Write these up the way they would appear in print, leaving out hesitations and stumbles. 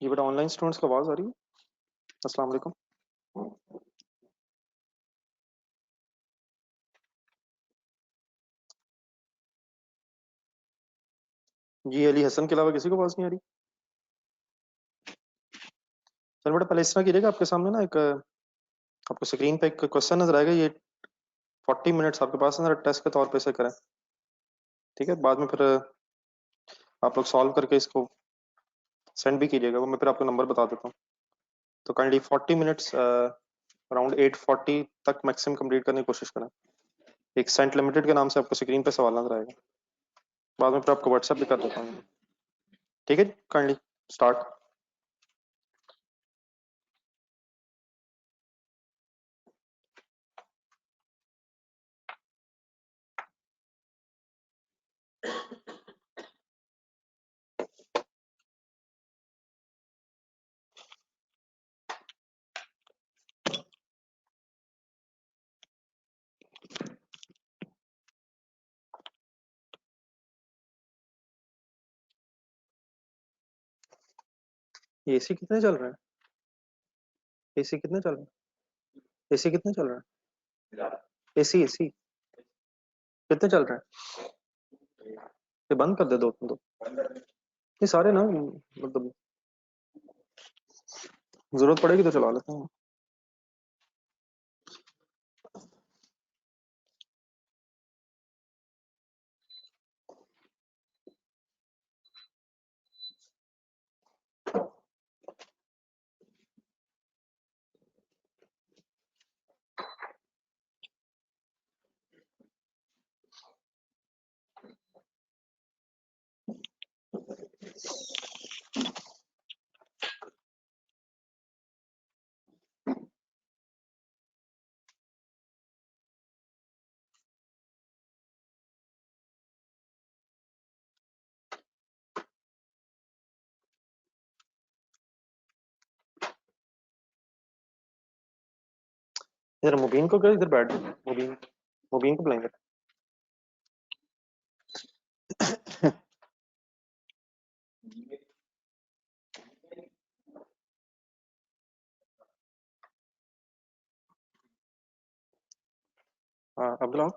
ये बेटा online students की आवाज़ आ रही है। अस्सलाम वालेकुम। जी अली हसन के अलावा किसी को आवाज़ नहीं आ रही। चल बेटा पहले इस तरह कीजिएगा, आपके सामने ना एक आपको स्क्रीन पे एक क्वेश्चन नजर आएगा। ये 40 मिनट्स आपके पास है ना, टेस्ट के तौर पे इसे करें। ठीक है, बाद में फिर आप लोग सॉल्व करके इसको सेंड भी कीजिएगा, वो मैं फिर आपको नंबर बता देता हूँ। तो काइंडली 40 मिनट्स अराउंड 8:40 तक मैक्सिमम कंप्लीट करने की कोशिश करें। एक सेंट लिमिटेड के नाम से आपको स्क्रीन पे सवाल नजर आएगा, बाद में फिर आपको व्हाट्सएप भी कर देता हूँ। ठीक है, काइंडली स्टार्ट। ये एसी कितने चल रहे हैं? एसी कितने चल रहे हैं? एसी कितने चल रहे हैं? एसी एसी कितने चल रहे हैं? ये बंद कर दे दो तुम तो। ये सारे ना मतलब जरूरत पड़ेगी तो चला लेते हैं। इधर मुबीन को क्या, इधर बैठ जाओ। मुबीन, मुबीन को बुलाएंगे। हाँ अब बुलाओ।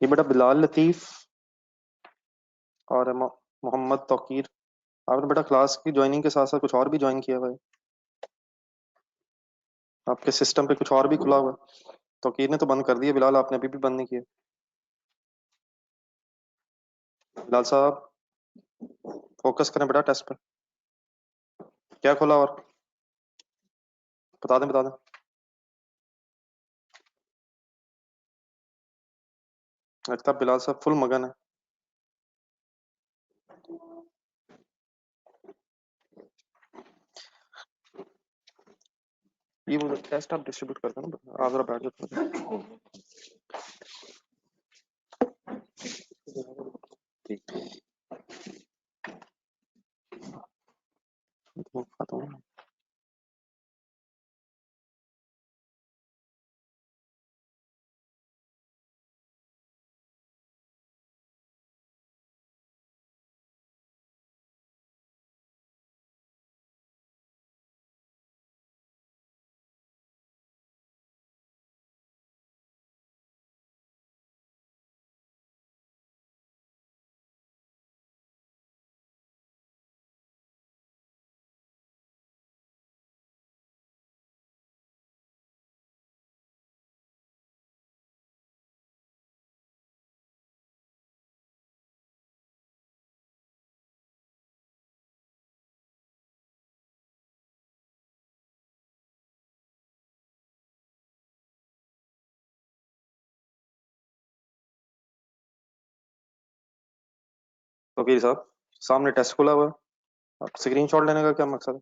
ये बेटा बिलाल लतीफ और मोहम्मद तौकीर, आपने बेटा क्लास की ज्वाइनिंग के साथ साथ कुछ और भी ज्वाइन किया हुआ है। आपके सिस्टम पे कुछ और भी खुला हुआ है। तौकीर ने तो बंद कर दिया, बिलाल आपने अभी भी बंद नहीं किया। बिलाल साहब फोकस करें बेटा टेस्ट पे। क्या खुला और बता दें, बता दें। लगता है बिलाल साहब फुल मगन है। ये वो टेस्ट आप डिस्ट्रीब्यूट करते हैं ना, आप जरा बैठ जाओ। ठीक, खत्म। वकील साहब, सामने टेस्ट खुला हुआ है, आप स्क्रीनशॉट लेने का क्या मकसद है?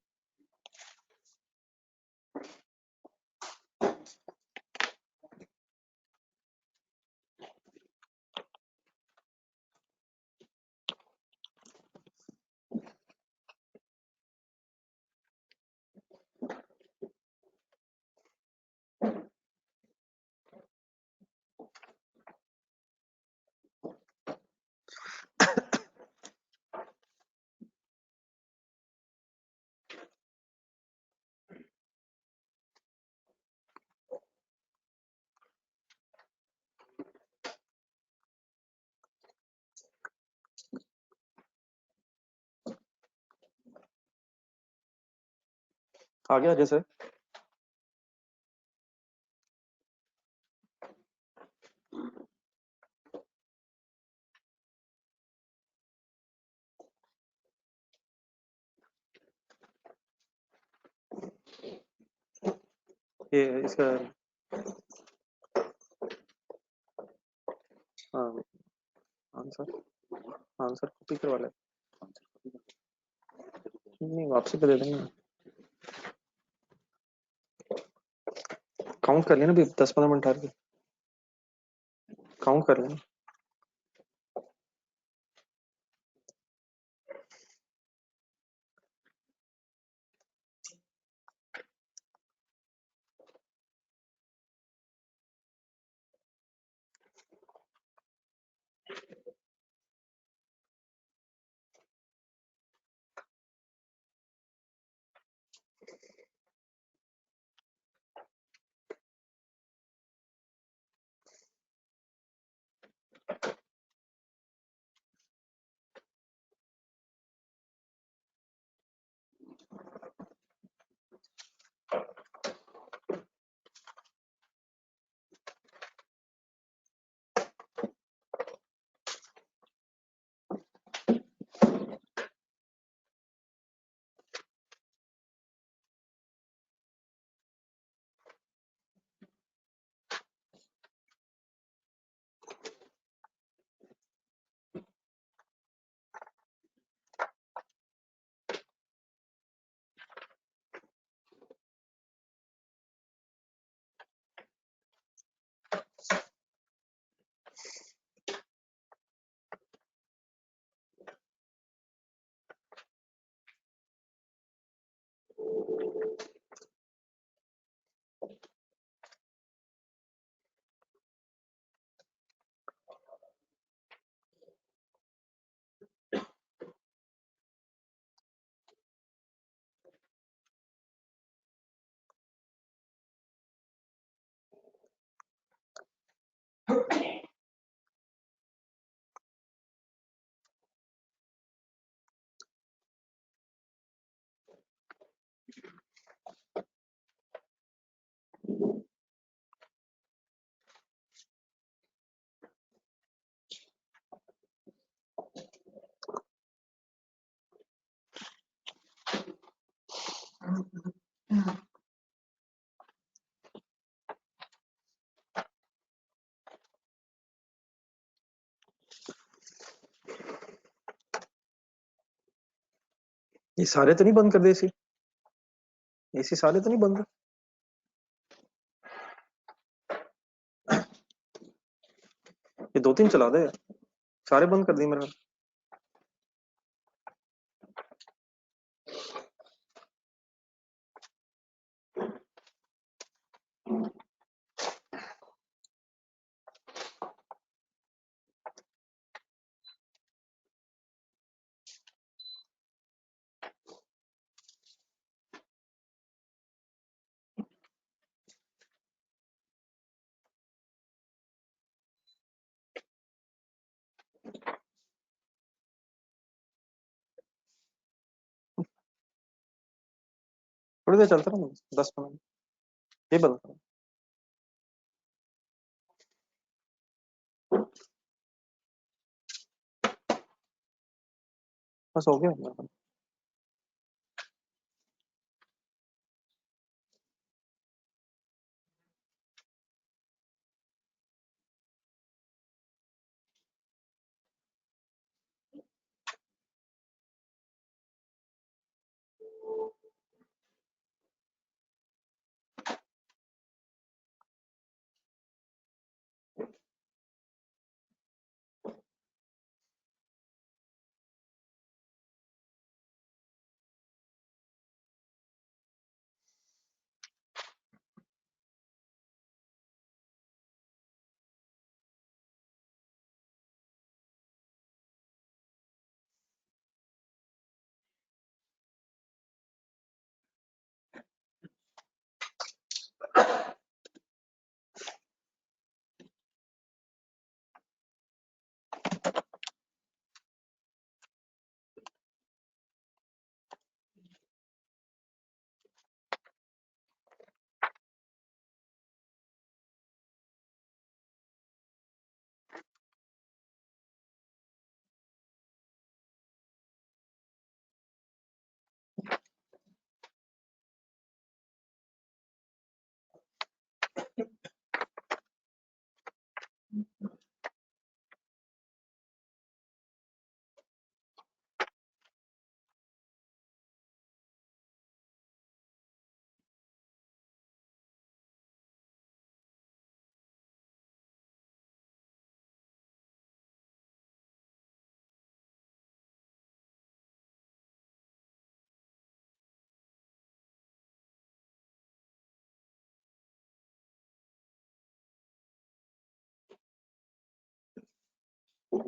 आ गया जैसे। ये इसका आंसर, आंसर कॉपी करवा ले। नहीं, वापसी पे दे देंगे। काउंट कर लेना, भी 10-15 मिनट ठहर के काउंट कर लेना। ये सारे तो नहीं बंद कर दे इसी, एसी सारे तो नहीं बंद? ये 2-3 चला दे, सारे बंद कर दिए मेरे। थोड़ी देर चलता रहा, 10-15 ये बंद करो। बस हो गया। नहीं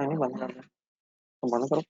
नहीं, बंद कर दो, तो बंद करो।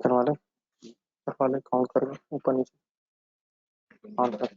करवा ले, काउंट कर ऊपर नीचे, काउंट कर।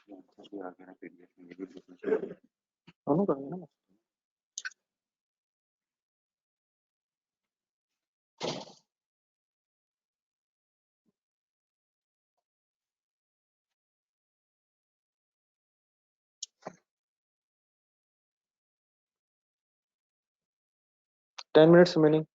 दोनों करेंगे ना। 10 minutes remaining.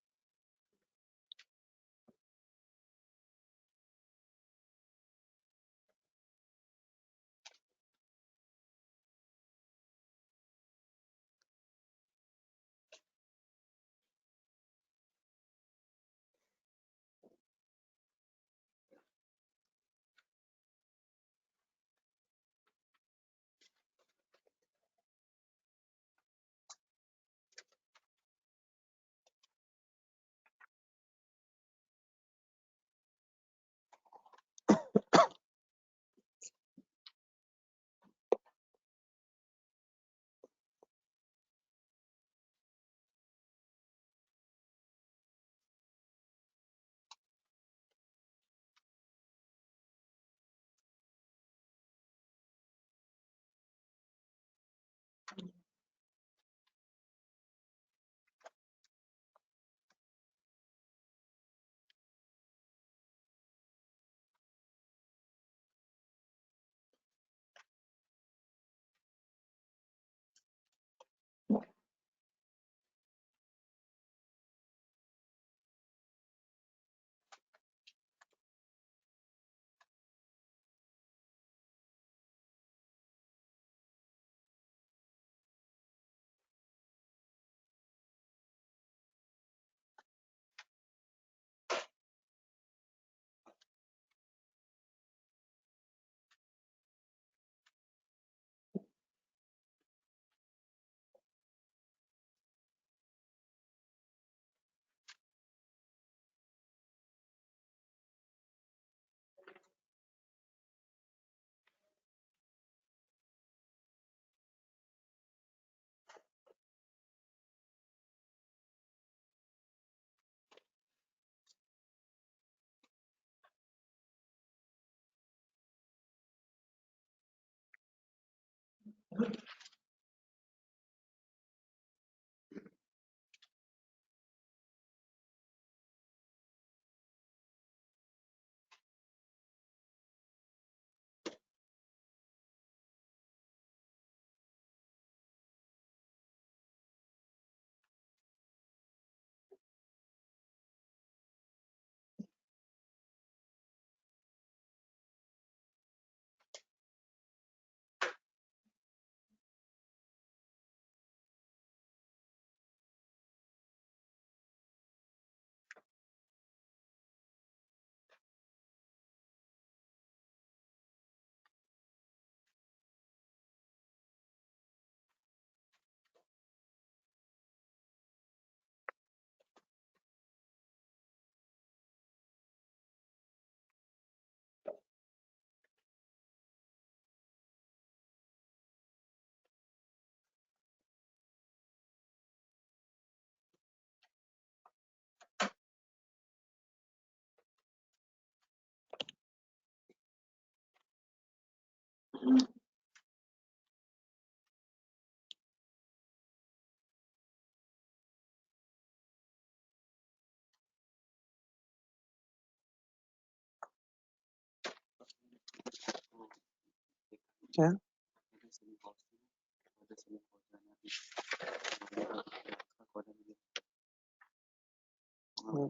क्या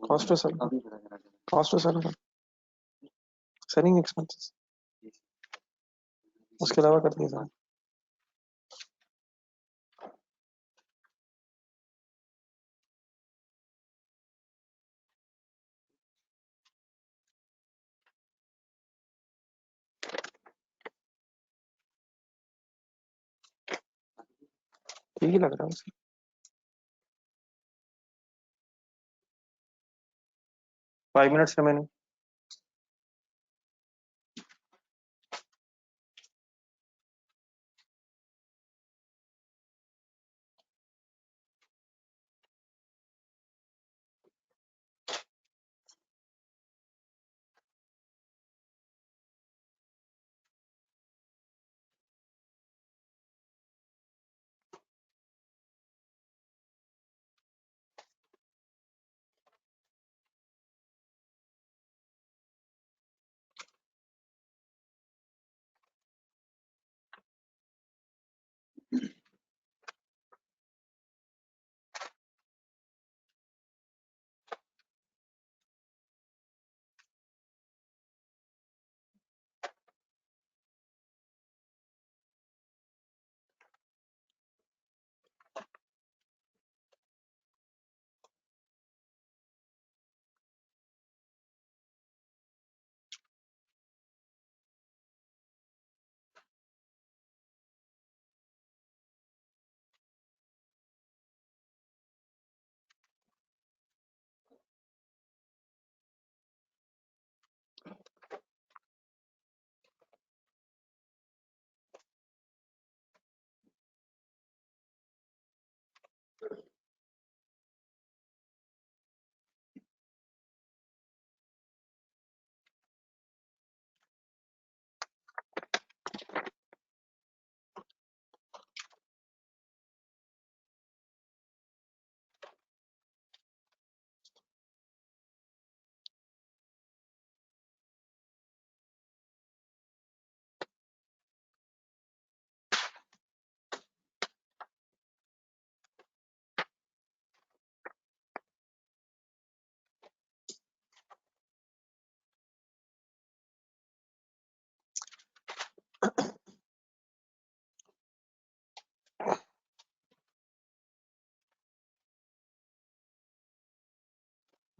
cost to sell? Cost to sell, selling expenses, उसके अलावा कर दिया था। ठीक ही लग रहा है उसे। 5 minutes remaining.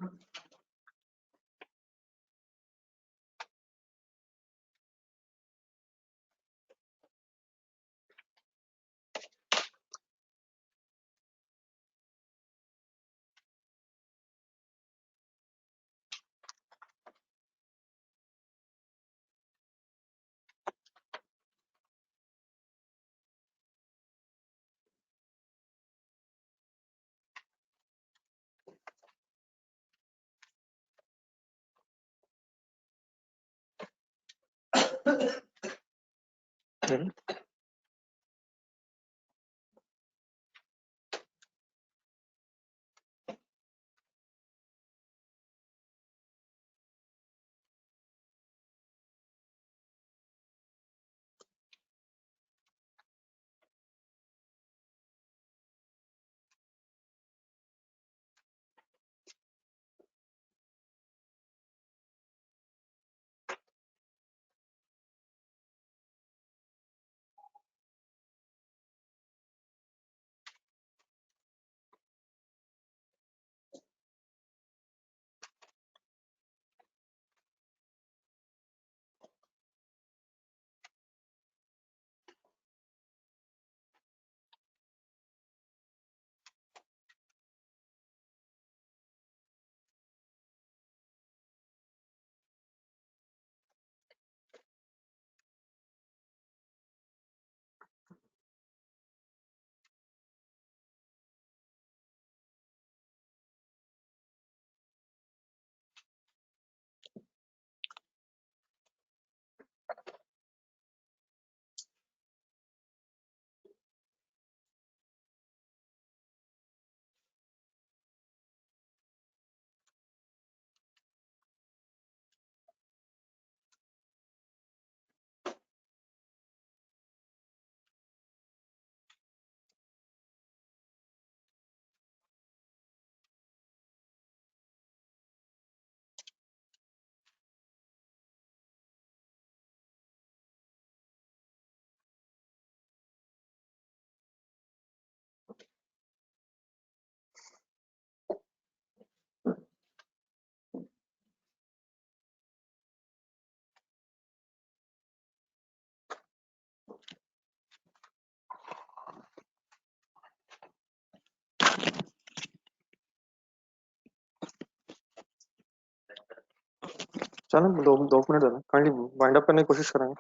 हम्म। चलो 2 मिनट देना, काइंडली वाइंड अप करने की कोशिश करेंगे।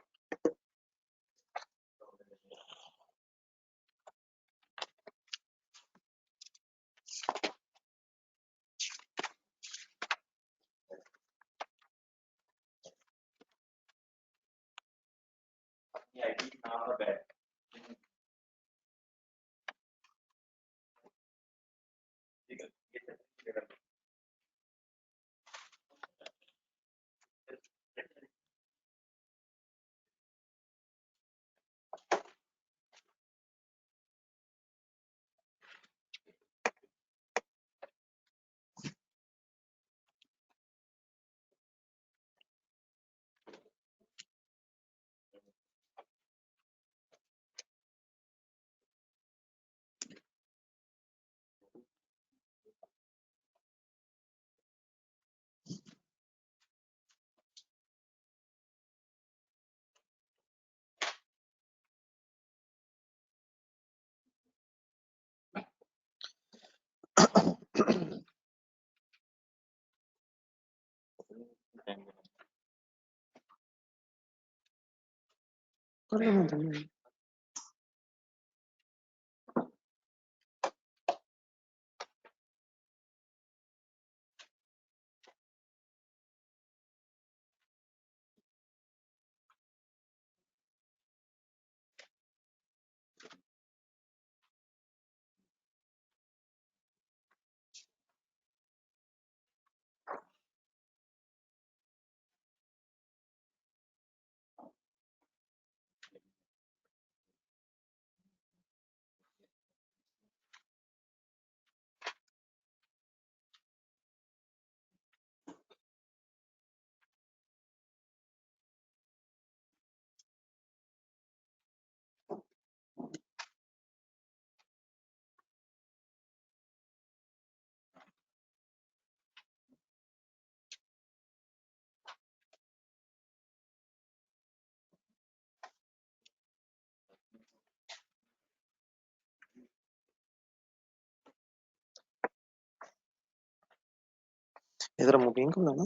इधर मुबीन को बुलाना।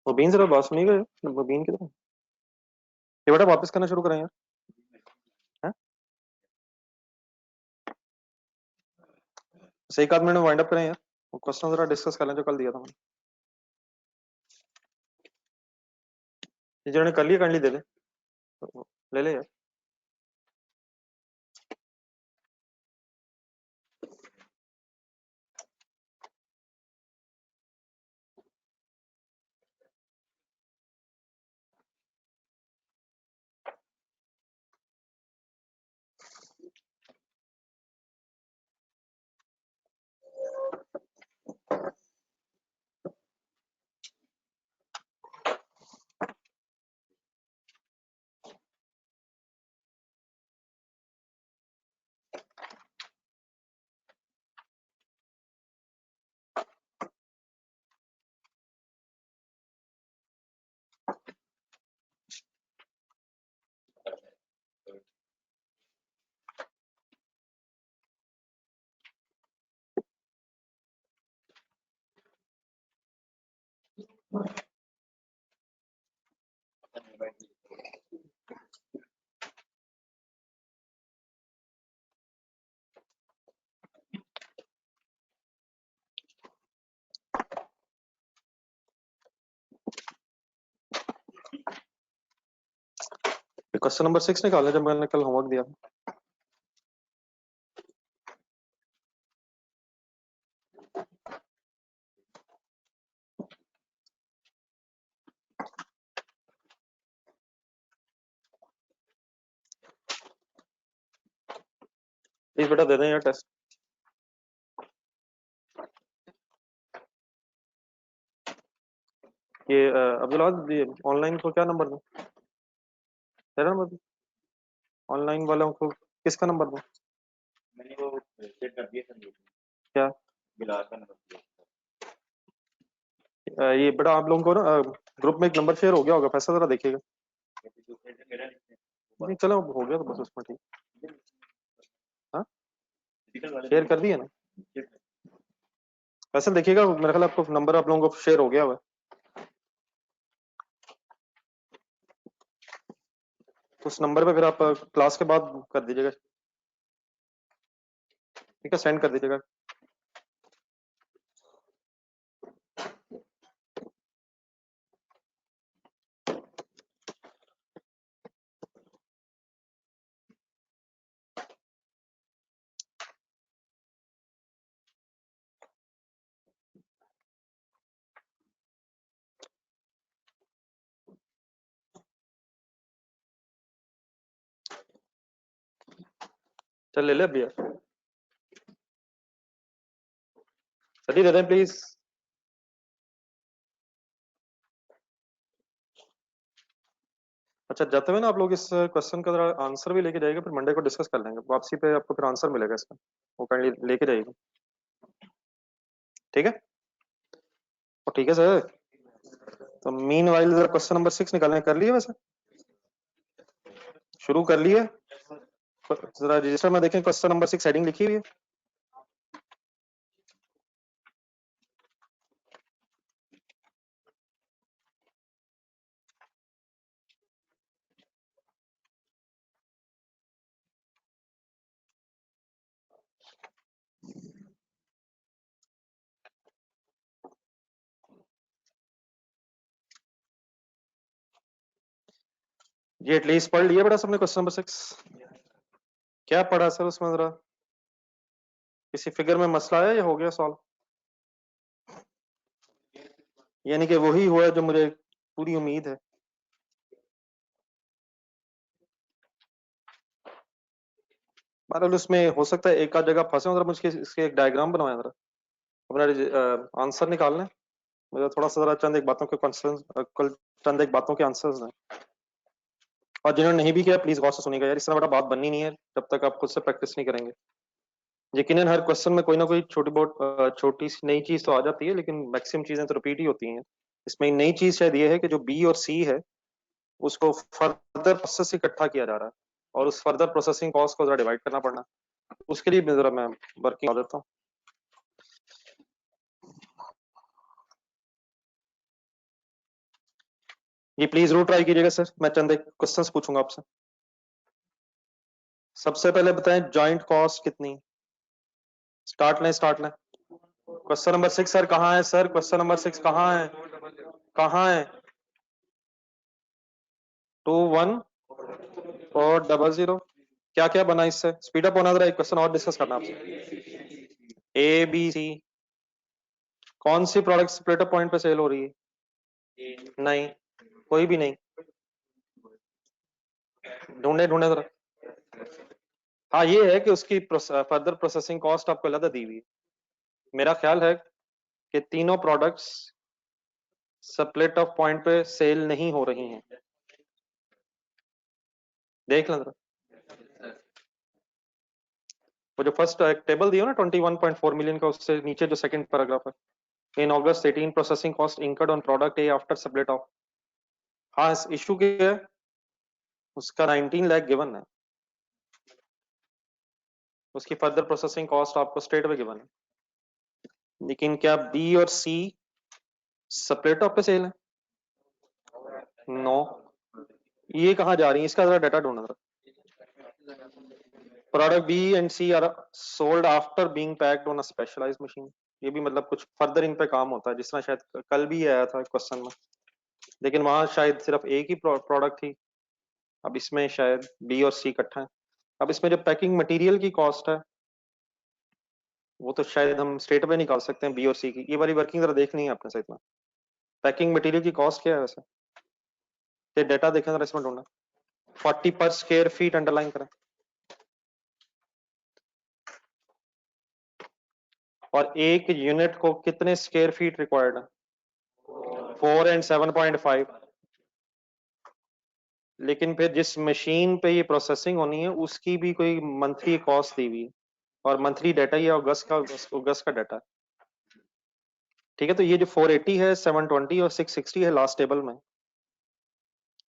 मुबीन जरा बात सुनिएगा। मुबीन किधर है? ये बेटा वापस करना शुरू करें यार। हैं? सही, एक आध मिनट में वाइंड अप करें यार। क्वेश्चन जरा डिस्कस कर लें जो कल दिया था मैंने। जिन्होंने कर लिया काइंडली दे दे, ले ले यार। क्वेश्चन नंबर 6 निकालना जब मैंने कल होमवर्क दिया। प्लीज बेटा दे दें यार टेस्ट। ये अब्दुल्ला, ऑनलाइन को क्या नंबर दूं? तेरा नंबर दूं? ऑनलाइन वालों को किसका नंबर दूं? मैंने वो सेट कर दिया था। क्या? बिलाल का नंबर। ये बेटा आप लोगों को ना ग्रुप में एक नंबर शेयर हो गया होगा, पैसा जरा देखिएगा। नहीं चलो हो गया तो बस उसमें ठीक। हाँ शेयर कर दिया ना, वैसे देखिएगा मेरे ख्याल आपको नंबर आप लोगों को शेयर हो गया हुआ है। तो उस नंबर पे फिर आप क्लास के बाद कर दीजिएगा, ठीक है, सेंड कर दीजिएगा। चल ले ले अभी यार, सटी दे दें प्लीज। अच्छा जाते हुए ना आप लोग इस क्वेश्चन का जरा आंसर भी लेके जाइएगा, फिर मंडे को डिस्कस कर लेंगे, वापसी पे आपको फिर आंसर मिलेगा इसका, वो काइंडली लेके जाइएगा, ठीक है? और ठीक है सर, तो मीन वाइल जरा क्वेश्चन नंबर 6 निकालने कर लिए, वैसे शुरू कर लिए? जरा रजिस्टर में देखें क्वेश्चन नंबर 6 हेडिंग लिखी हुई है। ये एटलीस्ट पढ़ लिया बेटा सबने क्वेश्चन नंबर 6? क्या पढ़ा सर उसमें, जरा किसी फिगर में मसला है या हो गया सॉल्व? यानी कि वही हुआ जो मुझे पूरी उम्मीद है। बहरहाल उसमें हो सकता है एक आध जगह फंसे हो, जरा मुझे इसके एक डायग्राम बनवाया, जरा अपना आंसर निकालना है मुझे, थोड़ा सा जरा चंद एक बातों के कल चंद एक बातों के आंसर्स हैं। और जिन्होंने नहीं भी किया प्लीज गौर से सुनिएगा यार, इस तरह बड़ा बात बननी नहीं है जब तक आप खुद से प्रैक्टिस नहीं करेंगे। यकीनन हर क्वेश्चन में कोई ना कोई छोटी बहुत छोटी सी नई चीज तो आ जाती है, लेकिन मैक्सिमम चीजें तो रिपीट ही होती हैं। इसमें नई चीज शायद ये है कि जो बी और सी है उसको फर्दर प्रोसेस इकट्ठा किया जा रहा है, और उस फर्दर प्रोसेसिंग कॉस्ट को जरा डिवाइड करना पड़ना, उसके लिए जरा मैं वर्किंग देता हूँ। ये प्लीज जरूर ट्राई कीजिएगा सर, मैं चंद एक क्वेश्चंस पूछूंगा आपसे। सबसे पहले बताएं जॉइंट कॉस्ट कितनी। स्टार्ट लें। क्वेश्चन नंबर 6 सर कहाँ है सर? क्वेश्चन नंबर 6 कहाँ है? कहाँ है? 21400। क्या क्या बना इससे? स्पीड अप होना, जरा एक क्वेश्चन और डिस्कस करना आपसे। ए बी सी, कौन सी प्रोडक्ट स्प्लिट अप पॉइंट पे सेल हो रही है? नहीं, कोई भी नहीं। ढूंढे जरा। हाँ ये है कि उसकी फर्दर प्रोसेसिंग कॉस्ट आपको अलग दी हुई है। मेरा ख्याल है कि तीनों प्रोडक्ट्स स्प्लिट ऑफ पॉइंट पे सेल नहीं हो रही हैं। देख लें जरा वो जो फर्स्ट टेबल दिया ना 21.4 मिलियन का, उससे नीचे जो सेकंड पैराग्राफ है, इन अगस्त 18 processing cost incurred on product A after split of. हाँ इशू क्या है? उसका 19 लाख गिवन है, उसकी फर्दर प्रोसेसिंग कॉस्ट आपको स्ट्रेट वे गिवन है। लेकिन क्या बी और सी स्प्लिट ऑफ पे सेल है? नो। ये कहाँ जा रही है? इसका जरा डाटा ढूंढना जरा। Product B and C are sold after being packed on a specialised machine. ये भी मतलब कुछ फर्दर इन पे काम होता है, जिस तरह शायद कल भी आया था क्वेश्चन में, लेकिन वहां शायद सिर्फ एक ही प्रोडक्ट थी। अब इसमें शायद बी और सी इकट्ठा है। अब इसमें जो पैकिंग मटेरियल की कॉस्ट है वो तो शायद हम स्ट्रेट अवे निकाल सकते हैं बी और सी की। ये वाली वर्किंग जरा देखनी है आपने सही में। पैकिंग मटेरियल की कॉस्ट क्या है वैसे? ये डेटा देखें जरा, इसमें ढूंढना। 40 पर स्क्वायर फीट अंडरलाइन करें। और एक यूनिट को कितने स्क्वायर फीट रिक्वायर्ड है? 4 एंड 7.5। लेकिन फिर जिस मशीन पे ये प्रोसेसिंग होनी है उसकी भी कोई मंथली कॉस्ट दी हुई है, और मंथली डाटा ये अगस्त का डाटा है। ठीक है, तो ये जो 480 है, 720 और 660 है लास्ट टेबल में,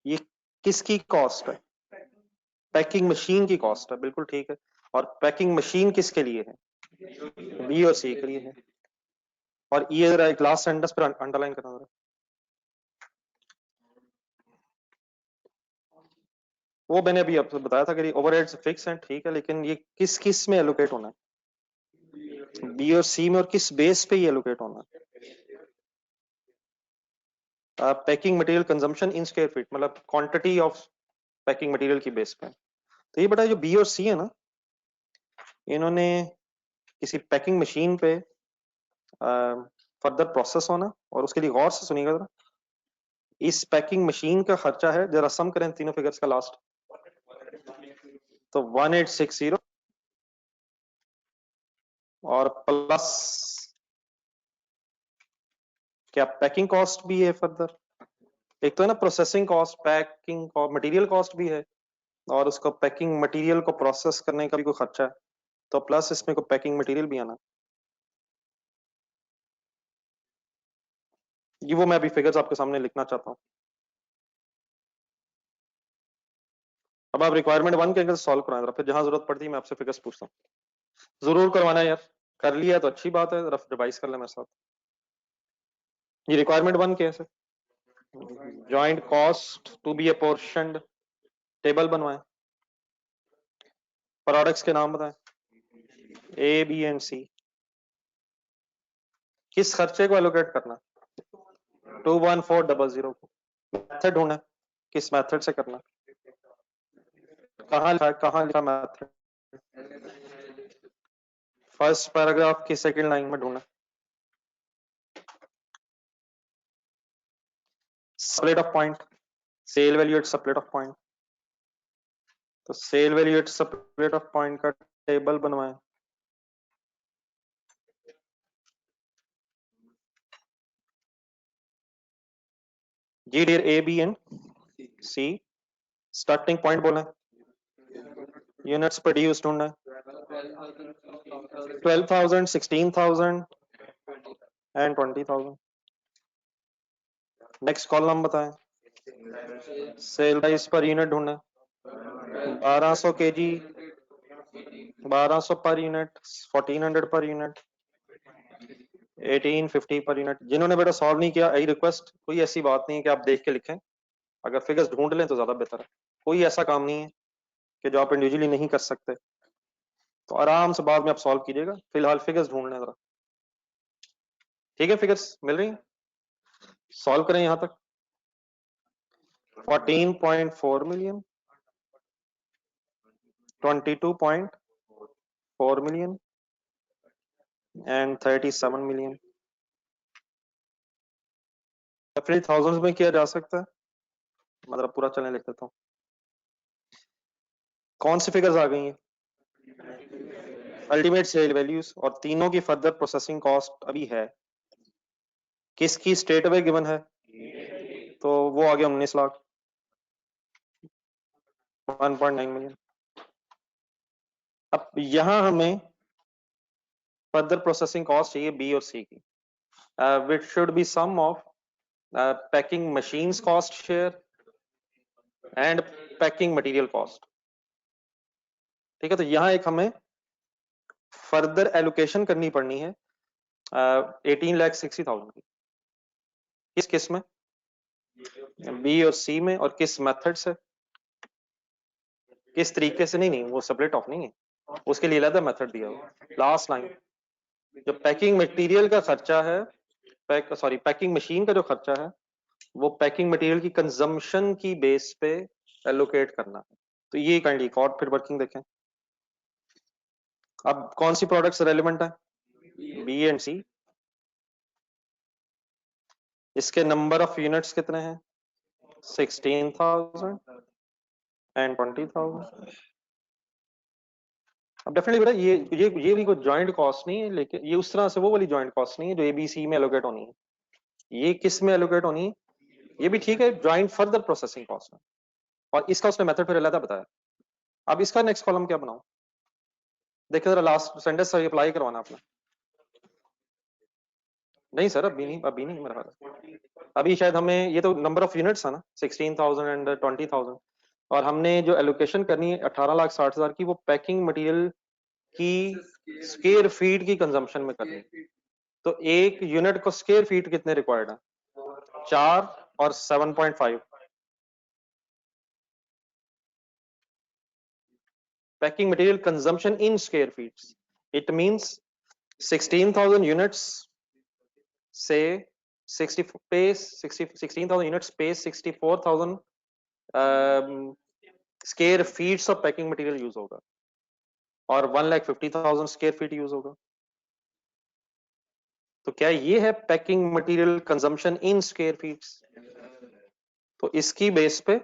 ये किसकी कॉस्ट है? पैकिंग मशीन की कॉस्ट है, बिल्कुल ठीक है। और पैकिंग मशीन किसके लिए है? बी और सी के लिए है। और ये जरा एक लास्ट सेंटेंस पर अंडरलाइन करना जरा। वो मैंने अभी आपको बताया था कि ओवरहेड्स फिक्स हैं, ठीक है, लेकिन ये किस किस में एलोकेट होना है? बी और सी में। और किस बेस पे ये एलोकेट होना है? Packing material consumption in square feet, मतलब क्वांटिटी ऑफ पैकिंग मटेरियल की बेस पे। तो ये बता, जो बी और सी है ना, इन्होंने किसी पैकिंग मशीन पे फर्दर प्रोसेस होना, और उसके लिए गौर से सुनिएगा जरा। इस पैकिंग मशीन का खर्चा है, जरा सम करें तीनों फिगर्स का लास्ट, तो 1860 और प्लस क्या पैकिंग कॉस्ट भी है फर्दर। एक तो है ना processing cost, packing material cost भी है, और उसको पैकिंग मटेरियल को प्रोसेस करने का भी कोई खर्चा है, तो प्लस इसमें को पैकिंग मटेरियल भी आना। ये वो मैं अभी फिगर्स आपके सामने लिखना चाहता हूँ। अब आप रिक्वायरमेंट 1 के अंदर सॉल्व कराएं जरा, फिर जहां जरूरत पड़ती है मैं आपसे फिगर्स पूछता हूँ। जरूर करवाना है यार, कर लिया तो अच्छी बात है, जरा रिवाइज कर ले मेरे साथ। ये रिक्वायरमेंट 1 क्या है sir? Joint cost to be apportioned, table बनवाएं। प्रोडक्ट्स के नाम बताएं, ए बी एंड सी। किस खर्चे को एलोकेट करना? 21400 को। मेथड ढूंढना, किस मेथड से करना? कहाँ लिखा मेथड? फर्स्ट पैराग्राफ की सेकंड लाइन में ढूंढना। Split off point, sale value at split off point. तो sale value at split off point का टेबल बनवाएं। जी dear, A B and C starting point बोला, यूनिट्स प्रोड्यूस ढूंढना, 12,000, 16,000 एंड 20,000। नेक्स्ट कॉलम बताएं, सेल प्राइस पर यूनिट ढूंढना, 1200 kg, 1200 per unit, 1400 per unit, 1850 per unit. जिन्होंने बेटा सॉल्व नहीं किया, आई रिक्वेस्ट, कोई ऐसी बात नहीं है कि आप देख के लिखें, अगर फिगर्स ढूंढ लें तो ज्यादा बेहतर है। कोई ऐसा काम नहीं है कि जो आप इंडिविजुअली नहीं कर सकते, तो आराम से बाद में आप सॉल्व कीजिएगा, फिलहाल फिगर्स ढूंढ लें जरा। ठीक है, फिगर्स मिल रही हैं, सॉल्व करें यहां तक। 14.4 million, 22.4 million and 37 million. Definitely thousands में किया जा सकता है, मतलब पूरा चलने लिख देता हूँ। कौन सी फिगर्स आ गई हैं? अल्टीमेट सेल वैल्यूज, और तीनों की फर्दर प्रोसेसिंग कॉस्ट अभी है। किसकी स्टेट अवे गिवन है? तो वो आ गया 19 लाख, 1.9 मिलियन। अब यहां हमें फर्दर प्रोसेसिंग कॉस्ट चाहिए बी और सी की, which should be some of packing machines cost share and packing material cost. ठीक है, तो यहां एक हमें फर्दर एलोकेशन करनी पड़नी है 18,60,000 की। किस किस में? बी और सी में। और किस मेथड से, किस तरीके से? नहीं, वो सेपरेट ऑफ नहीं है, उसके लिए अलग मेथड दिया हुआ। लास्ट लाइन, जो पैकिंग मटेरियल का खर्चा है, पैकिंग मशीन का जो खर्चा है, वो पैकिंग मटेरियल की कंजम्पशन की बेस पे एलोकेट करना है। तो ये काइंडली एक और फिर वर्किंग देखें। अब कौन सी प्रोडक्ट्स रेलेवेंट है? बी एंड सी। इसके नंबर ऑफ यूनिट्स कितने हैं? 16,000 एंड 20,000। अब डेफिनेटली बेटा ये भी कोई जॉइंट कॉस्ट नहीं है, लेकिन ये उस तरह से वो वाली जॉइंट कॉस्ट नहीं है जो एबीसी में एलोकेट होनी है। ये किस में एलोकेट होनी है? ये भी ठीक है, जॉइंट फर्दर प्रोसेसिंग कॉस्ट में। और इसका उसने मेथड फिर अलग बताया। अब इसका नेक्स्ट कॉलम क्या बनाऊं? देखिए जरा, लास्ट सेंटेंस अप्लाई करवाना आपने। नहीं सर, अभी नहीं मेरा ख्याल। अभी शायद हमें, ये तो नंबर ऑफ यूनिट्स है ना, 16,000 एंड 20,000, और हमने जो एलोकेशन करनी है 18,60,000 की, वो पैकिंग मटेरियल की स्क्वायर फीट की कंजम्पशन में करनी है। तो एक यूनिट को स्क्वायर फीट कितने रिक्वायर्ड है? 4 और 7.5। Packing material consumption in square feets, it means 16,000 units से 16,000 यूनिट्स पे 64,000 square feets of packing material use होगा, और 1,50,000 स्क्वायर फीट यूज होगा। तो क्या ये है packing material consumption in square feets? तो इसकी बेस पे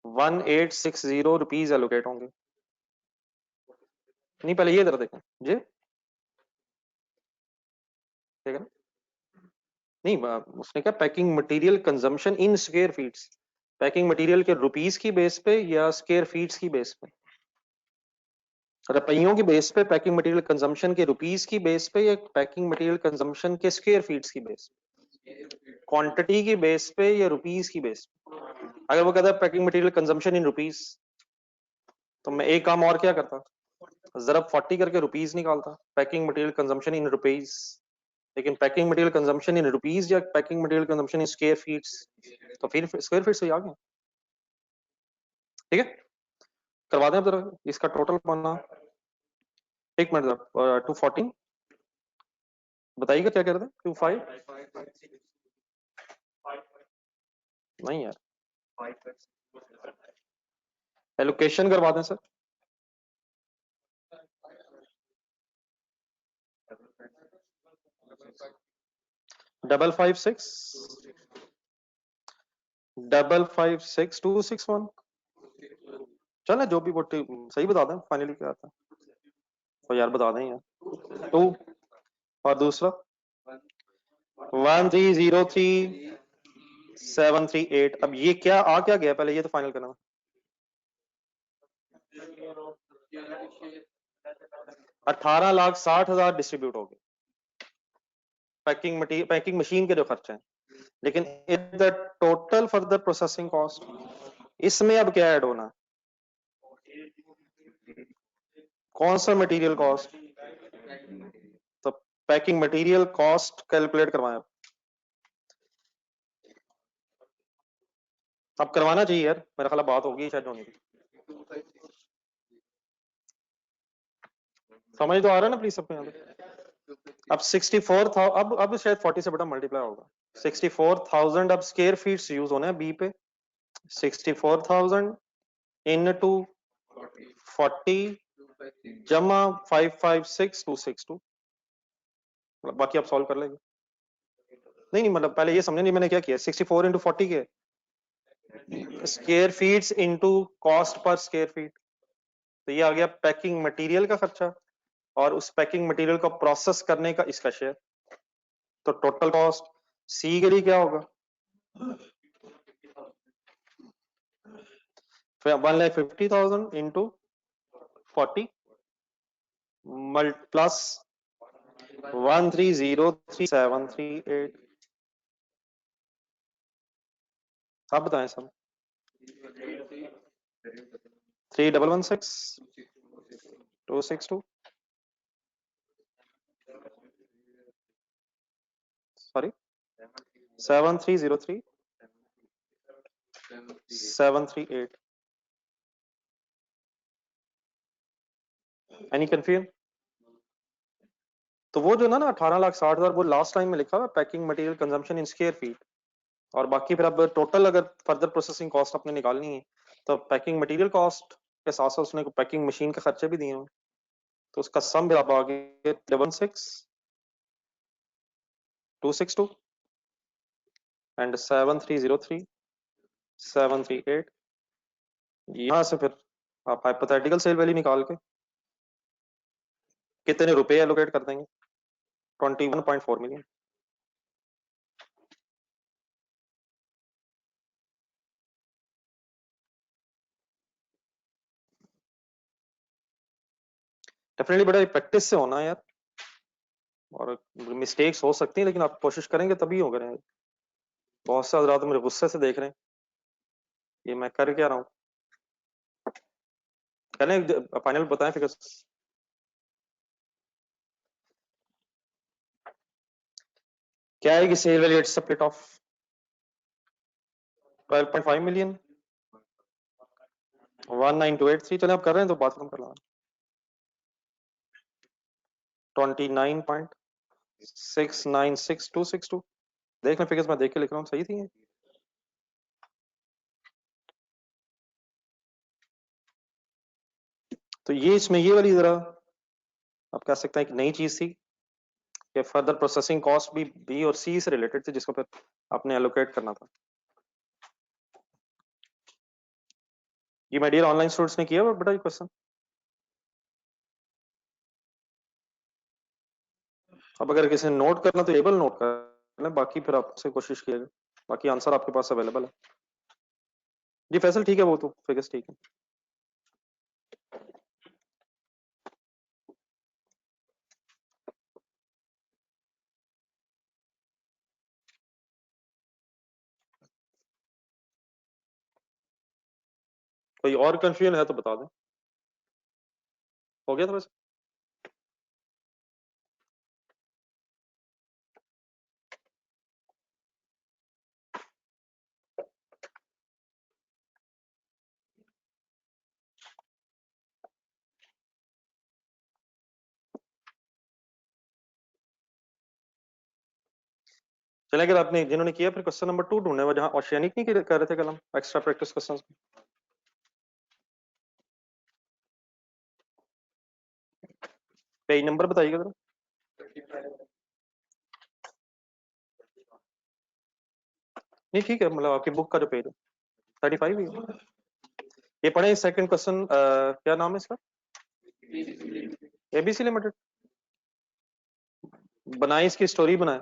1860 रुपीज एलोकेट होंगे। नहीं, पहले ये जरा देखें जी, ठीक है ना? नहीं, उसने कहा packing material consumption in square feets, packing material के रुपीस की बेस पे या स्क्वायर फीट्स की बेस पे? रुपयों की बेस पे पैकिंग मटेरियल कंजम्पशन के रुपीस की बेस पे, या पैकिंग मटेरियल कंजम्पशन के स्क्वायर फीट्स की बेस पे? क्वांटिटी की बेस पे या रुपीस की बेस पे? अगर वो कहता है packing material consumption in rupees, तो मैं एक काम और क्या करता, जरा 40 करके रुपीस निकालता, packing material consumption in rupees. लेकिन packing material consumption in rupees या packing material consumption in square feets, तो फिर स्क्वायर फीट से आ गया। ठीक है, करवा दें जरा इसका टोटल बनना। एक मिनट जरा, 214 बताइएगा क्या कर रहे थे? 25 नहीं यार, एलोकेशन करवा दें सर। डबल 5,6 चले, जो भी वो सही बता दें फाइनली क्या आता है। तो यार बता दें यार, 2 और दूसरा 1303,738। अब ये क्या आ क्या गया, पहले ये तो फाइनल करना। 18,60,000 डिस्ट्रीब्यूट हो गए पैकिंग मटीरियल, पैकिंग मशीन के जो खर्चे हैं। लेकिन the total further processing cost, इसमें अब क्या ऐड होना? कौन सा मटेरियल कॉस्ट? तो पैकिंग मटेरियल कॉस्ट कैलकुलेट करवाएं। अब करवाना चाहिए यार, मेरा ख्याल बात होगी शायद होने की। समझ तो आ रहा है ना प्लीज सबको यहाँ पे? अब 64 था, अब शायद 40 से बड़ा मल्टीप्लाई होगा। 64,000 अब स्क्वायर फीट यूज होने हैं बी पे। 64,000 इनटू 40 जमा 556262। मतलब बाकी आप सॉल्व कर लेंगे। नहीं नहीं, मतलब पहले ये समझे नहीं मैंने क्या किया। 64 इंटू 40 के स्क्वायर फीट्स इंटू कॉस्ट पर स्क्वायर फीट। तो ये आ गया पैकिंग मटेरियल का खर्चा, और उस पैकिंग मटेरियल को प्रोसेस करने का इसका शेयर। तो टोटल कॉस्ट सी के लिए क्या होगा? 1,50,000 इंटू 40 प्लस 1303738। आप बताएं सब। 3,116,262, सॉरी 7,303,738। Any confusion? तो वो जो ना 18,60,000 वो लास्ट टाइम में लिखा हुआ packing material consumption in square feet, और बाकी फिर अब टोटल अगर फर्दर प्रोसेसिंग कॉस्ट आपने निकालनी है तो पैकिंग मटेरियल कॉस्ट के साथ साथ उसने पैकिंग मशीन के खर्चे भी दिए हुए, तो उसका सम फिर आप आगे 1,6,262 एंड 7,303,738। यहाँ से फिर आप हाइपोथेटिकल सेल वैल्यू निकाल के कितने रुपए एलोकेट कर देंगे? 21.4 मिलियन। डेफिनेटली बड़ा प्रैक्टिस से होना है यार, और मिस्टेक्स हो सकती हैं लेकिन आप कोशिश करेंगे तभी होगा। बहुत से हजरात मेरे गुस्से से देख रहे हैं ये मैं कर क्या रहा हूँ। करें फाइनल बताएं फिर। क्या है कि sale value it's split of 12.5 million 19283। चले आप कर रहे हैं तो बात कम कर लो। 29.696262। देख लें फिगर्स, मैं देख के लिख रहा हूँ सही थी ये? तो ये इसमें ये वाली जरा आप कह सकते हैं कि नई चीज थी कि फर्दर प्रोसेसिंग कॉस्ट भी बी और सी से रिलेटेड थी जिसको फिर आपने एलोकेट करना था। ये माय डियर ऑनलाइन स्टूडेंट्स ने किया बड़ा क्वेश्चन। अब अगर किसी ने नोट करना तो एबल नोट कर लें, बाकी फिर आपसे कोशिश कीजिएगा, बाकी आंसर आपके पास अवेलेबल है। जी फैसल ठीक है, वो तो फिगर्स ठीक है। कोई और कंफ्यूजन है तो बता दें। हो गया था बस। चलिए, अगर आपने जिन्होंने किया फिर क्वेश्चन नंबर 2 ढूंढने में, जहां ओशियानिक नहीं कर रहे थे कल हम extra practice questions. Page number बताइएगा जरा। नहीं ठीक है, मतलब आपकी बुक का जो पेज है 35 ही है। ये पढ़े सेकंड क्वेश्चन, क्या नाम है इसका? ABC limited. बनाए इसकी स्टोरी बनाए।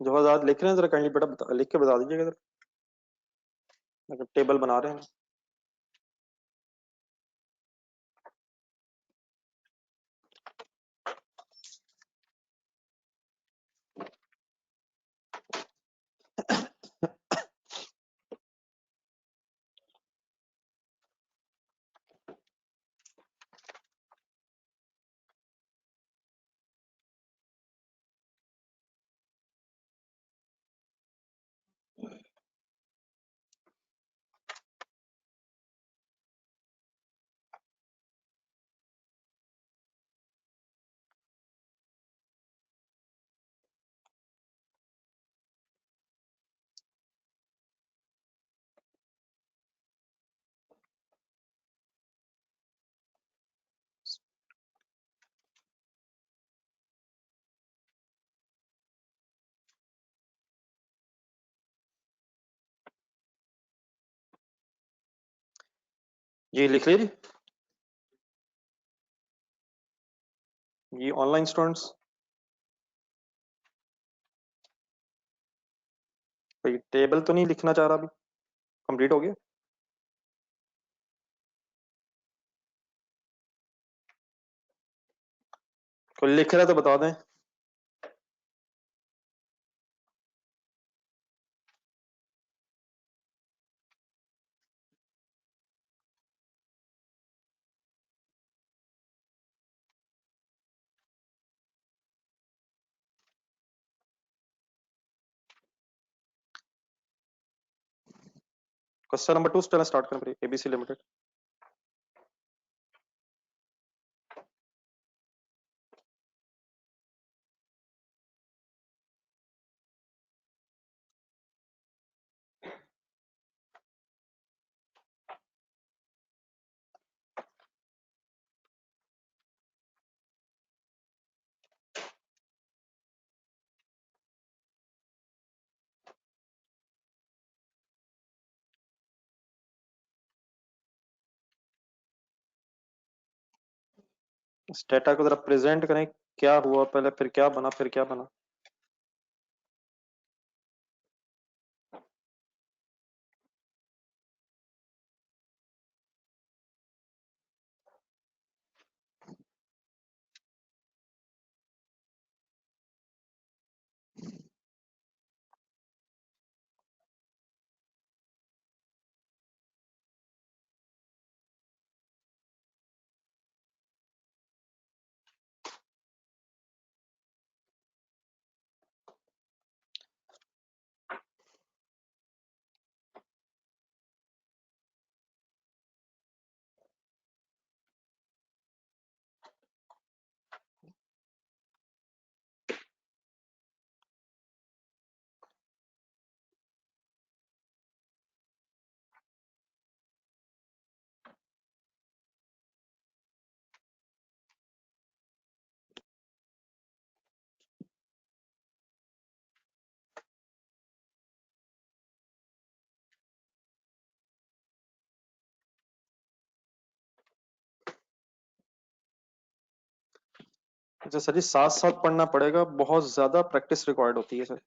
जो आजाद लिख रहे हैं जरा काइंडली बेटा लिख के बता दीजिएगा जरा, अगर टेबल बना रहे हैं। जी लिख लीजिए जी। ऑनलाइन स्टूडेंट्स कोई टेबल तो नहीं लिखना चाह रहा अभी? कंप्लीट हो गया? कोई लिख रहा है तो बता दें। क्वेश्चन नंबर 2 से स्टार्ट करें एबीसी लिमिटेड। इस डेटा को जरा प्रेजेंट करें, क्या हुआ पहले, फिर क्या बना, फिर क्या बना। अच्छा सर जी, साथ साथ पढ़ना पड़ेगा, बहुत ज्यादा प्रैक्टिस रिक्वायर्ड होती है सर।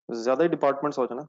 ज्यादा ही डिपार्टमेंट्स हो जाए ना।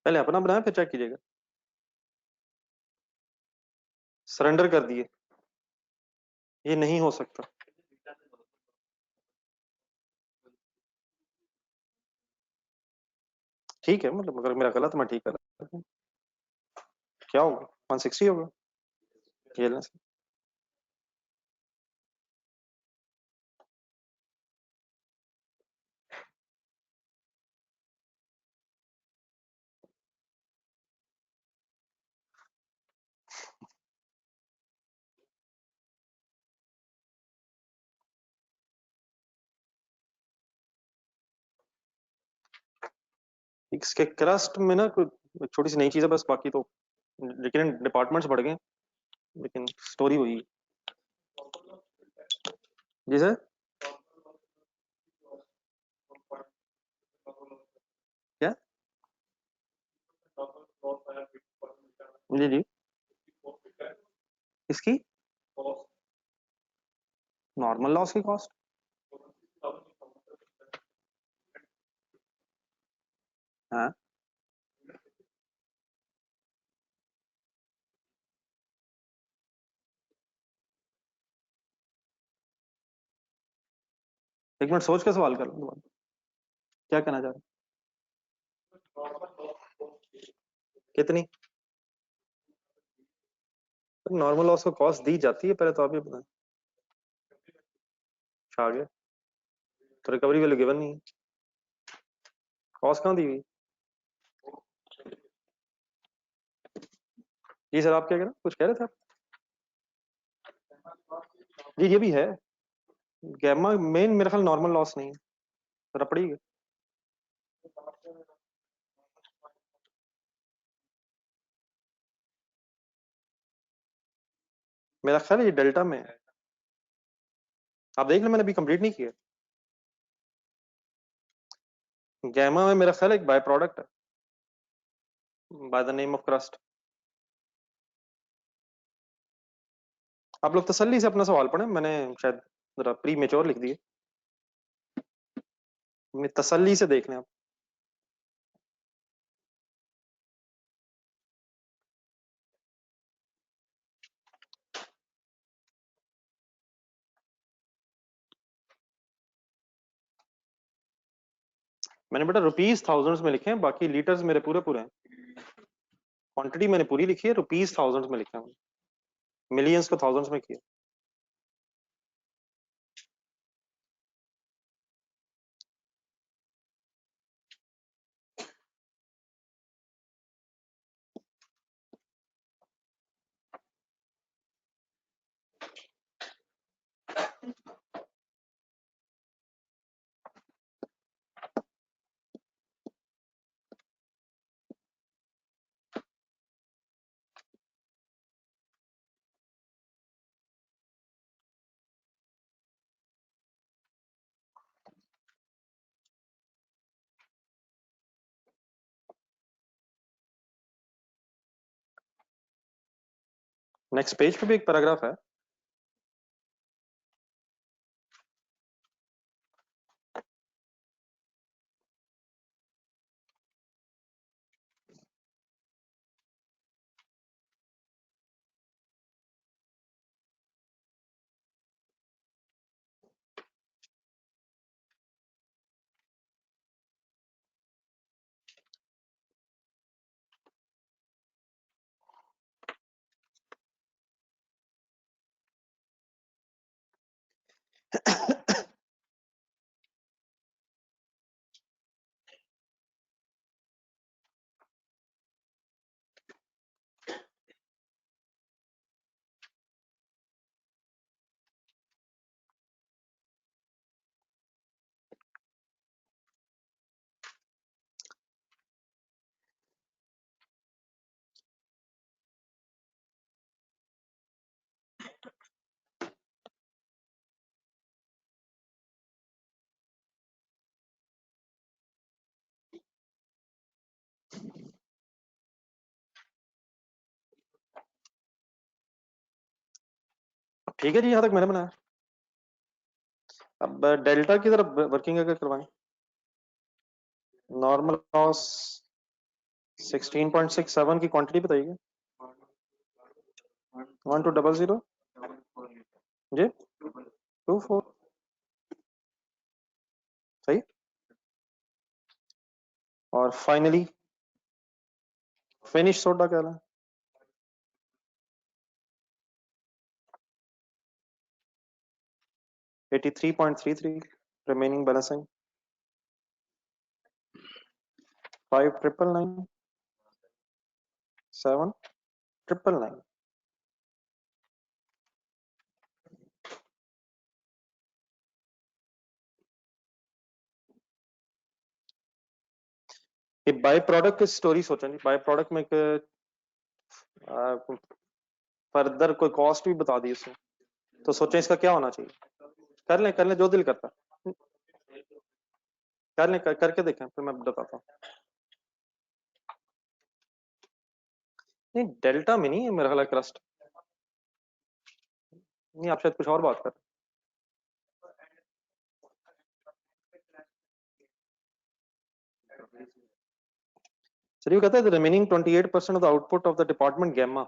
पहले अपना बनाया फिर चेक कीजिएगा। सरेंडर कर दिए, ये नहीं हो सकता। ठीक है, मतलब अगर मेरा गलत मैं ठीक कर रहा हूं। क्या होगा, 160 होगा ये लेने से। इसके क्रस्ट में ना कोई छोटी सी नई चीज है बस, बाकी तो लेकिन डिपार्टमेंट्स बढ़ गए, लेकिन स्टोरी वही है। जी सर। क्या? जी जी। इसकी नॉर्मल लॉस की कॉस्ट? हाँ, एक मिनट सोच के सवाल कर लो दोबारा। क्या कहना चाह रहे हैं? कितनी? नॉर्मल लॉस को कॉस्ट दी जाती है पहले तो आप ये बताएं। अच्छा, आ गया तो रिकवरी वैल्यू गिवन नहीं है, कॉस्ट कहाँ दी हुई? जी सर, आप क्या कह रहे हैं, कुछ कह रहे थे आप? जी ये भी है, गैमा मेन मेरा ख्याल नॉर्मल लॉस नहीं है, रपड़ी है। मेरा ख्याल है ये डेल्टा में है, आप देख लो, मैंने अभी कंप्लीट नहीं किया। गैमा में मेरा ख्याल एक बाय प्रोडक्ट है, by the name of crust. आप लोग तसल्ली से अपना सवाल पढ़ें, मैंने शायद जरा प्री मेच्योर लिख दिए, अपनी तसल्ली से देख लें आप। मैंने बेटा रुपीज थाउजेंड्स में लिखे हैं, बाकी लीटर्स मेरे पूरे पूरे हैं। क्वांटिटी मैंने पूरी लिखी है, रुपीज थाउजेंड्स में लिखा है, मिलियंस को थाउजेंड्स में किया। नेक्स्ट पेज पे भी एक पैराग्राफ है। ठीक है जी, यहाँ तक मैंने बनाया। अब डेल्टा की तरफ वर्किंग अगर करवाएं, नॉर्मल लॉस 16.67 की क्वांटिटी बताइए। 1200 जी 24 सही। और फाइनली फिनिश सोडा क्या है? 83.33 remaining balancing 5999 7999 ये बाय प्रोडक्ट की स्टोरी सोचा नहीं। बाय प्रोडक्ट में एक फर्दर कोई कॉस्ट भी बता दी उसने, तो सोचें इसका क्या होना चाहिए। कर लें जो दिल करता, कर लें करके देखें फिर मैं बताता हूँ। नहीं डेल्टा में नहीं है मेरा ख्याल क्रस्ट, नहीं आप शायद कुछ और बात कर। चलिए कहता है remaining 28% of the output of the department gamma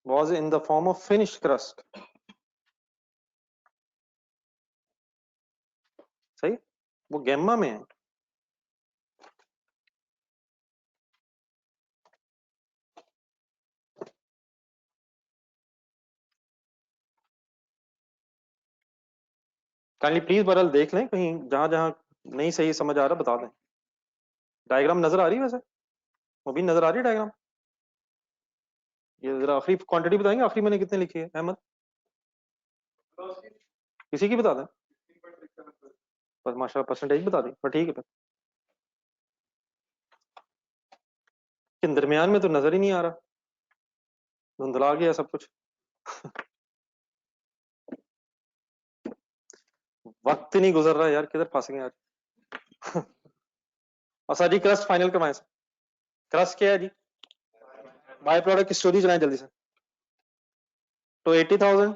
was in the form of finished crust। सही, वो गैमा में है। काइंडली प्लीज बरल देख लें, कहीं जहां जहां नहीं सही समझ आ रहा बता दें। डायग्राम नजर आ रही है वैसे, वो भी नजर आ रही है डायग्राम। ये जरा आखिरी क्वांटिटी बताएंगे, आखिरी मैंने कितने लिखी है अहमद, किसी की बता दें। बस माशाल्लाह परसेंटेज बता दी, पर ठीक है। फिर दरमियान में तो नजर ही नहीं आ रहा, धुंधला गया सब कुछ। वक्त नहीं गुजर रहा यार, किधर फंस गए आज। अच्छा जी क्रस्ट फाइनल करवाएं। क्रस्ट क्या है जी? बाय प्रोडक्ट की स्टोरी चलाएं जल्दी से। तो 80,000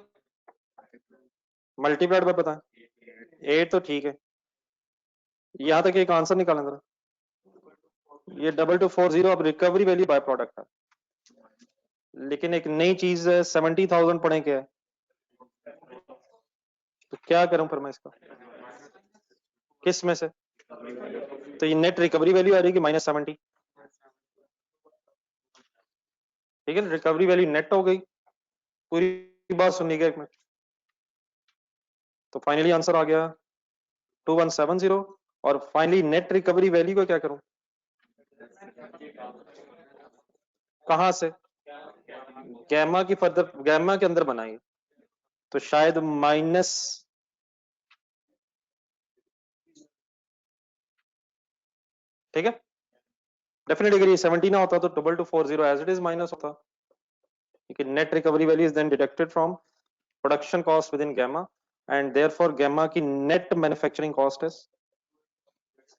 मल्टीप्लाइड बाय बताएं। 8 तो ठीक है, यहां तक एक आंसर निकालें जरा। ये 2240 अब रिकवरी वैल्यू बाय प्रोडक्ट है, लेकिन एक नई चीज है 70,000 पढ़े क्या है, तो क्या करूं फिर मैं इसका, किस में से? तो ये नेट रिकवरी वैल्यू आ रही है -70, ठीक है। रिकवरी वैल्यू नेट हो गई, पूरी बात सुनिएगा एक मिनट। तो फाइनली आंसर आ गया 2170। और फाइनली नेट रिकवरी वैल्यू को क्या करूं, कहां से? गैमा की फर्दर गैमा के अंदर बनाएंगे, तो शायद माइनस, ठीक है। डेफिनेटली अगर ये 70 ना होता तो 2240 एज इट इज माइनस होता, लेकिन net recovery value is then deducted from production cost within gamma, and therefore gamma की नेट मैन्युफैक्चरिंग कॉस्ट इज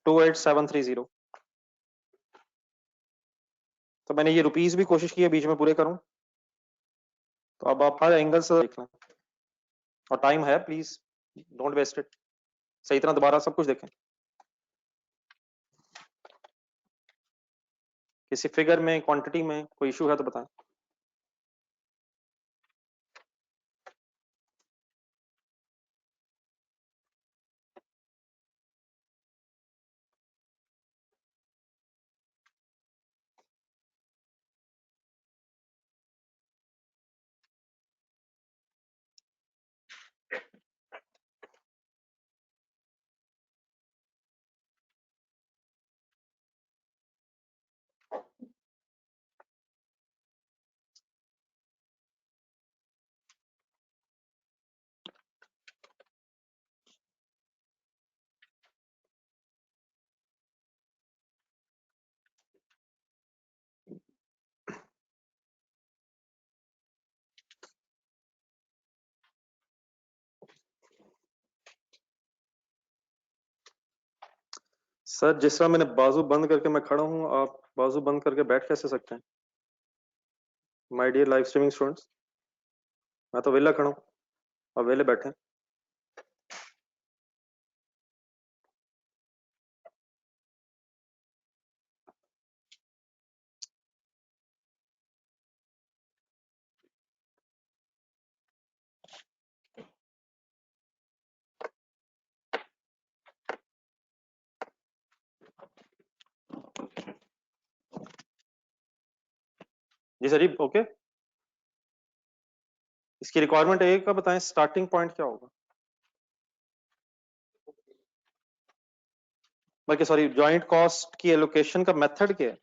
28730। तो मैंने ये रुपीस भी कोशिश की है बीच में पूरे करूं, तो अब आप हर एंगल से देख लें, और टाइम है प्लीज डोंट वेस्ट इट, सही तरह दोबारा सब कुछ देखें। किसी फिगर में क्वांटिटी में कोई इशू है तो बताएं। सर जिस तरह मैंने बाजू बंद करके मैं खड़ा हूं, आप बाजू बंद करके बैठ कैसे सकते हैं? My dear live streaming students, मैं तो वेला खड़ा हूं, आप वेले बैठे हैं। जी सर जी, ओके। इसकी रिक्वायरमेंट ए का बताएं, स्टार्टिंग पॉइंट क्या होगा? बल्कि सॉरी, जॉइंट कॉस्ट की एलोकेशन का मेथड क्या है?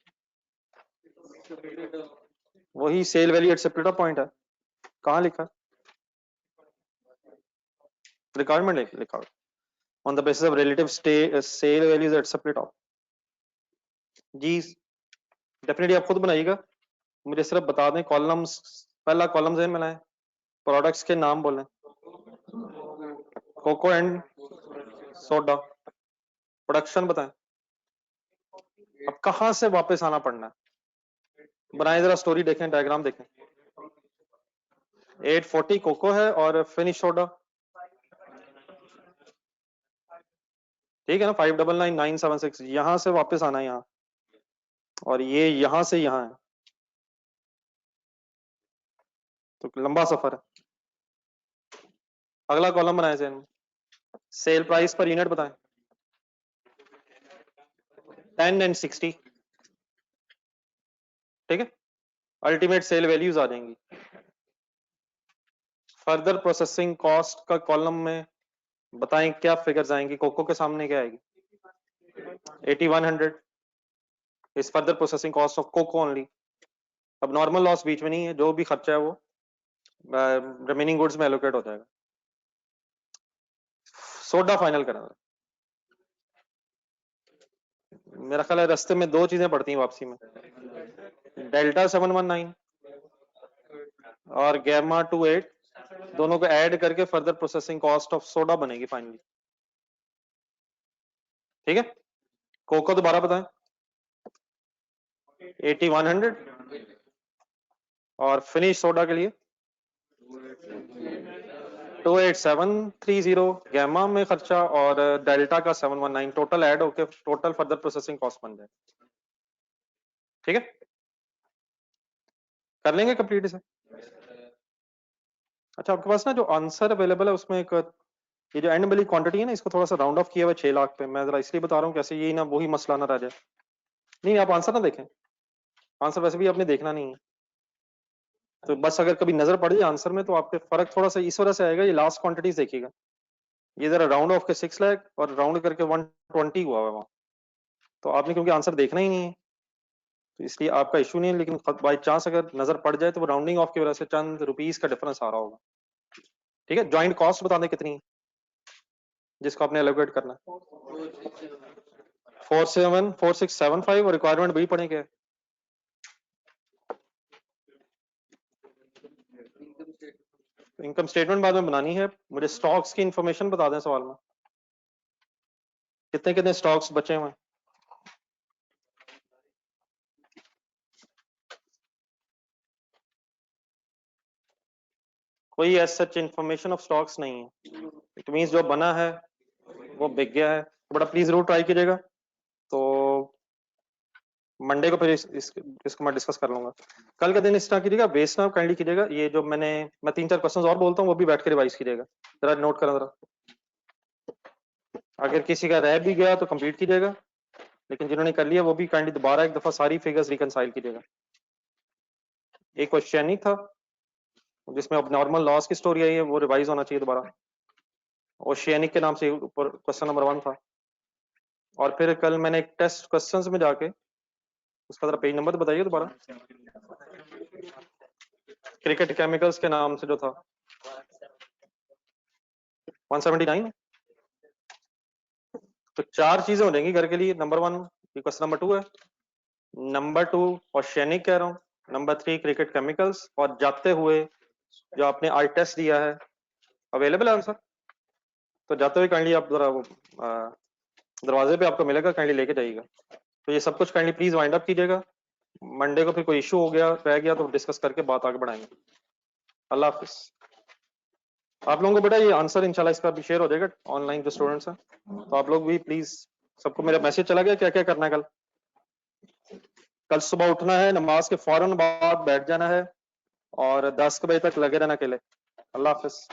वही sale value at separate point है। कहाँ लिखा? रिक्वायरमेंट लिखा on the basis of relative sale values at separate off. जी डेफिनेटली आप खुद बनाइएगा, मुझे सिर्फ बता दें कॉलम्स। पहला कॉलम में लाएं, प्रोडक्ट्स के नाम बोलें। Cocoa and soda. प्रोडक्शन बताएं। अब कहां से वापस आना पड़ना है? बनाए जरा स्टोरी देखें, डायग्राम देखें। 840 कोको है और फिनिश सोडा, ठीक है ना। 599976 यहां से वापस आना है यहाँ, और ये यहां से यहां है, तो लंबा सफर है। अगला कॉलम बनाए सेल में, सेल प्राइस पर यूनिट बताएं। 10 एंड 60, ठीक है। अल्टीमेट सेल वैल्यूज आ जाएंगी। फर्दर प्रोसेसिंग कॉस्ट का कॉलम में बताएं क्या फिगर्स आएंगी। कोको के सामने क्या आएगी? 8100 is further processing cost of cocoa only. अब नॉर्मल लॉस बीच में नहीं है, जो भी खर्चा है वो रिमेनिंग गुड्स में एलोकेट हो जाएगा। सोडा फाइनल करना, मेरा ख्याल है रास्ते में दो चीजें पड़ती हैं वापसी में, डेल्टा 719 और गैमा 28, दोनों को ऐड करके further processing cost of soda बनेगी फाइनली, ठीक है। कोको दोबारा बताएं। 8100 और फिनिश सोडा के लिए 28730 गैमा में खर्चा और डेल्टा का 719, टोटल ऐड होके टोटल फर्दर प्रोसेसिंग कॉस्ट बन जाए, ठीक है। कर लेंगे कंप्लीट इसे। अच्छा, आपके पास ना जो आंसर अवेलेबल है उसमें एक ये जो एंड वाली क्वांटिटी है ना, इसको थोड़ा सा राउंड ऑफ किया हुआ 6 लाख पे। मैं जरा इसलिए बता रहा हूँ कैसे यही ना वही मसला ना रह जाए। नहीं, आप आंसर ना देखें, आंसर वैसे भी आपने देखना नहीं है, तो बस अगर कभी नजर पड़ जाए आंसर में तो आपके फर्क थोड़ा सा इस वजह से आएगा। ये लास्ट क्वांटिटीज देखिएगा, ये जरा राउंड ऑफ के 6 लाख और राउंड करके 120 हुआ है वहाँ, तो आपने क्योंकि आंसर देखना ही नहीं है तो इसलिए आपका इशू नहीं है। लेकिन बाई चांस अगर नजर पड़ जाए तो वो राउंडिंग ऑफ की वजह से चंद रुपीस का डिफरेंस आ रहा होगा, ठीक है। ज्वाइंट कॉस्ट बता दें कितनी जिसको आपने एलोकेट करना है। 474675 और रिक्वायरमेंट भी पढ़े क्या? इनकम स्टेटमेंट बाद में बनानी है। मुझे स्टॉक्स की इंफॉर्मेशन बता दें सवाल में, कितने कितने स्टॉक्स बचे हुए हैं। कोई as such information of stocks नहीं है, इट मींस जो बना है वो बिक गया है। बड़ा प्लीज जरूर ट्राई कीजिएगा, तो मंडे को फिर इसको मैं डिस्कस कर लूंगा। कल का दिन इस तरह कीजिएगा, वेस्ट ना काइंडली कीजिएगा। ये जो मैं 3-4 क्वेश्चंस और बोलता हूँ वो भी बैठ के रिवाइज कीजिएगा, जरा नोट करें जरा। अगर किसी का रह भी गया तो कंप्लीट कीजिएगा, लेकिन जिन्होंने कर लिया वो भी काइंडली दोबारा एक दफा सारी फिगर्स रिकनसाइल कीजिएगा। एक क्वेश्चन ही था जिसमें अब नॉर्मल लॉस की स्टोरी आई है, वो रिवाइज होना चाहिए दोबारा। ओशियानिक के नाम से ऊपर क्वेश्चन नंबर 1 था। और फिर कल मैंने एक टेस्ट क्वेश्चंस में जाके उसका जरा पेज नंबर बताइए दोबारा। क्रिकेट केमिकल्स के नाम से जो था 179। तो 4 चीजें हो जाएंगी घर के लिए। नंबर 1 क्वेश्चन नंबर 2 है, नंबर 2 ओशियानिक कह रहा हूँ, नंबर 3 क्रिकेट केमिकल्स, और जाते हुए जो आपने आई टेस्ट दिया है अवेलेबल है आंसर, तो जाते हुए काइंडली आप जरा वो दरवाजे पे आपको मिलेगा, काइंडली लेके जाइएगा। तो ये सब कुछ काइंडली प्लीज वाइंड अप कीजिएगा। मंडे को फिर कोई इशू हो गया रह गया तो डिस्कस करके बात आगे बढ़ाएंगे। अल्लाह हाफिज। आप लोगों को बेटा ये आंसर इंशाल्लाह इसका भी शेयर हो जाएगा ऑनलाइन जो स्टूडेंट्स हैं, तो आप लोग भी प्लीज, सबको मेरा मैसेज चला गया क्या क्या करना है कल। कल सुबह उठना है, नमाज के फौरन बाद बैठ जाना है और 10 बजे तक लगे रहना अकेले। अल्लाह हाफिज।